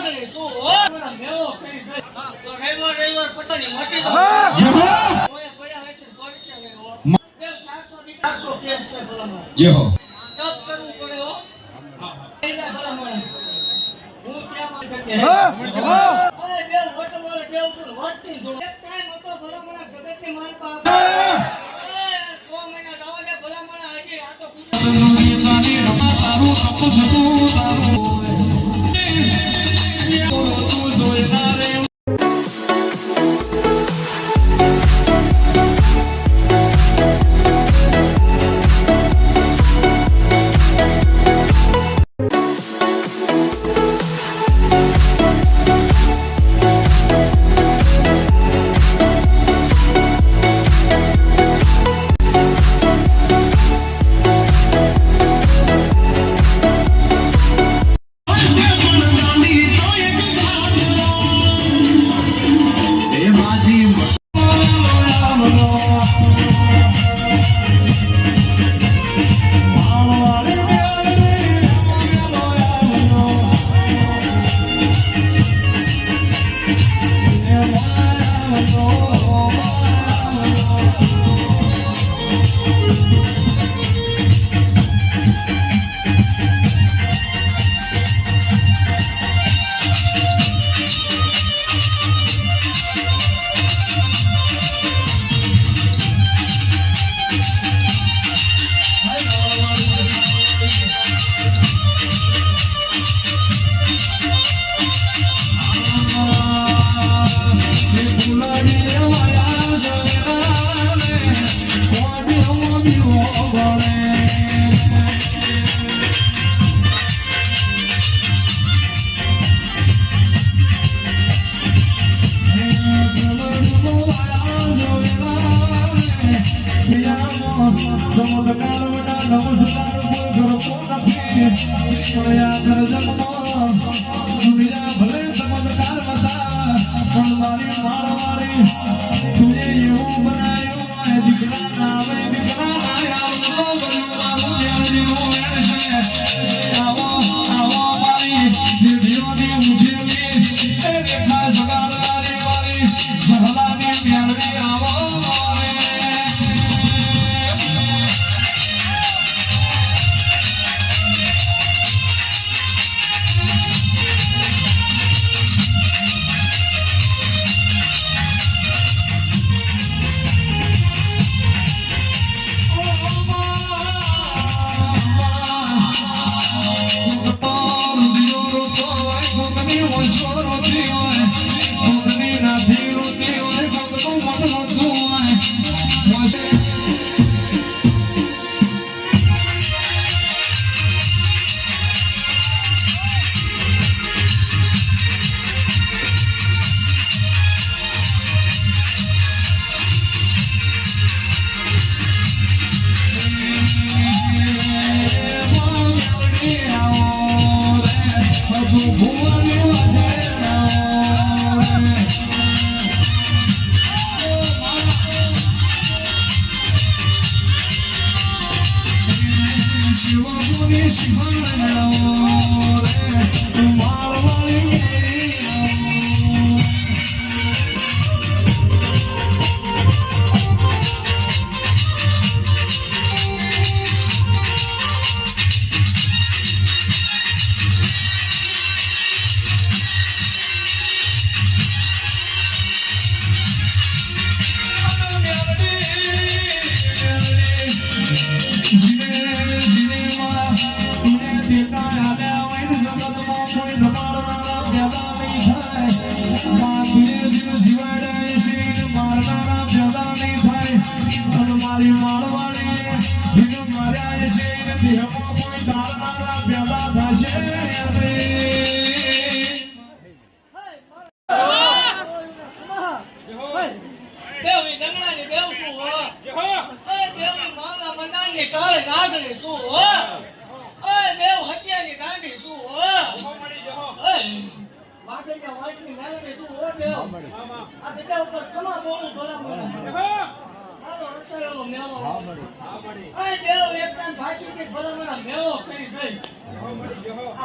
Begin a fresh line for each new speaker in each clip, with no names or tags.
નાગરી શું હો મને મેવો કરી છે તો રેવર પતાની મોટી તો ઓય પડ્યા હોય છે પોલીસે લેવો બે 400 કેસ છે ભલામણ
જે હો
તપ કરવું પડે હો એના ભલામણ હું ક્યાં માં કે ઓય બે હોટલ વાળે દેવ તું હોટની જો એક ટાઈમ હતો ભલામણ જગતની માન પા ઓય 6 મહિના દાવા દે ભલામણ હજી આ તો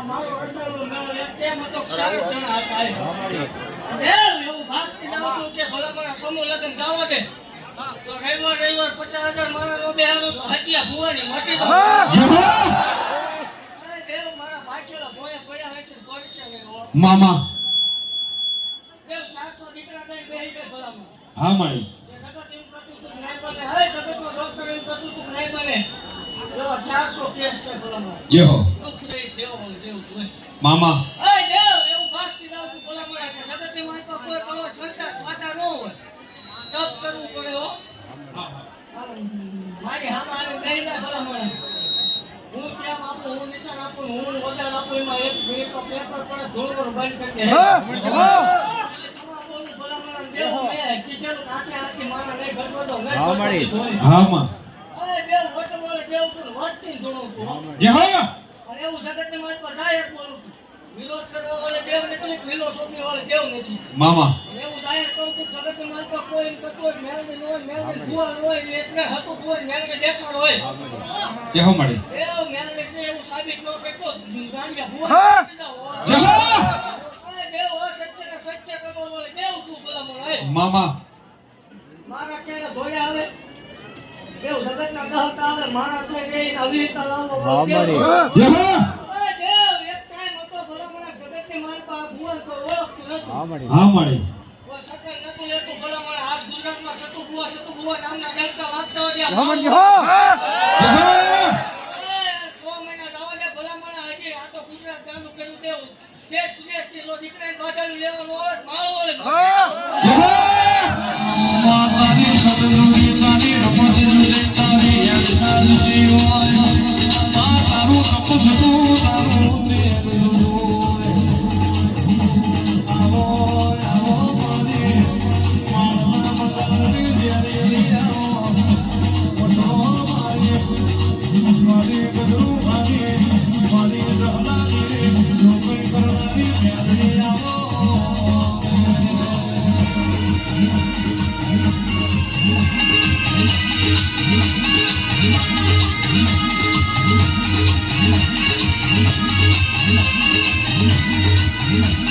મારો રસાળો મેળો એક કેમ હતો 4 જણા હતા એવું ભાગતી જાઉં છું કે ભલા મારા સમૂહ લગ્ન જવા દે તો રવિવાર 50,000 માણસનો બેહારો તો હત્યા ભુવાની મોટી તો અરે દેવ મારા બાચેલા ભોય પડ્યા હોય છે પડશે ને
મામા
દેવ 400 દીકરા દઈ બેહી ગઈ ભલામાં
હા માળી
જે જગત એમ કરતું તું નહીં બને હે જગતનો ડોક્ટર એમ કરતું તું નહીં બને જો 400 કેસ છે ભલામાં
જય હો
દુઃખ દઈ દેવ હોય દેવ જોઈ
મામા
અરે દેવ એવું ભાગતી જાઉં છું ભલામાં કે જગતની મારી પાસે કોઈ કલો છંટા ખાતા ન હોય તપ કરવું પડે હો મારી હામાં આવે નહીં જાય ભલામણ હું કેમ આપું હું નિશાન આપું હું વધારે આપું એમાં એક મિનિટનો પેપર પડે ધોળવર બંધ કરી દે ભલામણ દેવ મેં કીધેલું આખે આખી માના નહીં ઘટતો
હા માં
અરે દેવ વટો બોલે દેવ તું વટતી ધોળું છું
જય હો
અને એવું જગતની મારી પર જાહેર બોલું છું વિરોધ કરવા વાળે દેવ નથી ફિલોસોફી વાળે દેવ નથી
મામા
એવું જાહેર કહું છું જગતની મારી પર કોઈ એમ કરતો હોય મેળવી ન હોય મેળવી ભૂલ હોય એટલે હતું કોઈ મેળવી દેખાડ હોય
જય હો માળી
એવું મેળવી છે એવું સાબિત ન કરતો ગાંડિયા ભૂલ
જય હો
દેવ અસત્ય ને સત્ય કરવા વાળે દેવ શું ભલામણ હે
મામા
મારા ક્યારે ધોયા આવે દેવ જગતના કહતા આવે મારા થઈ ગઈ અવિરતા લાવો
જય હો
દેવ એક ટાઈમ હતો ભલામણ જગતની મારી પર ભૂલ તો ઓળખતું નતું
હા માળી
કોઈ સકર નતું લેતું ભલામણ આ ગુજરાતમાં સતુબુઆ નામના ડંકા વાગતા હોય
જય હો
6 મહિના જવા દે ભલામણ હજી આ તો ગુજરાત ચાલુ કર્યું દેવું દેશ વિદેશથી લો દીકરાને બાધાનું લેવાનું હોય માળો વળે
જય હો માતાની સદગુરુની તારી રમત તારી યાદ જીવાય તારું તપસ્યું તારું તેલ આવો આવો મારી મારા મતાની દેરી આવો મારી મારી ગદરુ મારી મારી રહલાની લોકઈ કરવાની દેરી આવો
Thank you.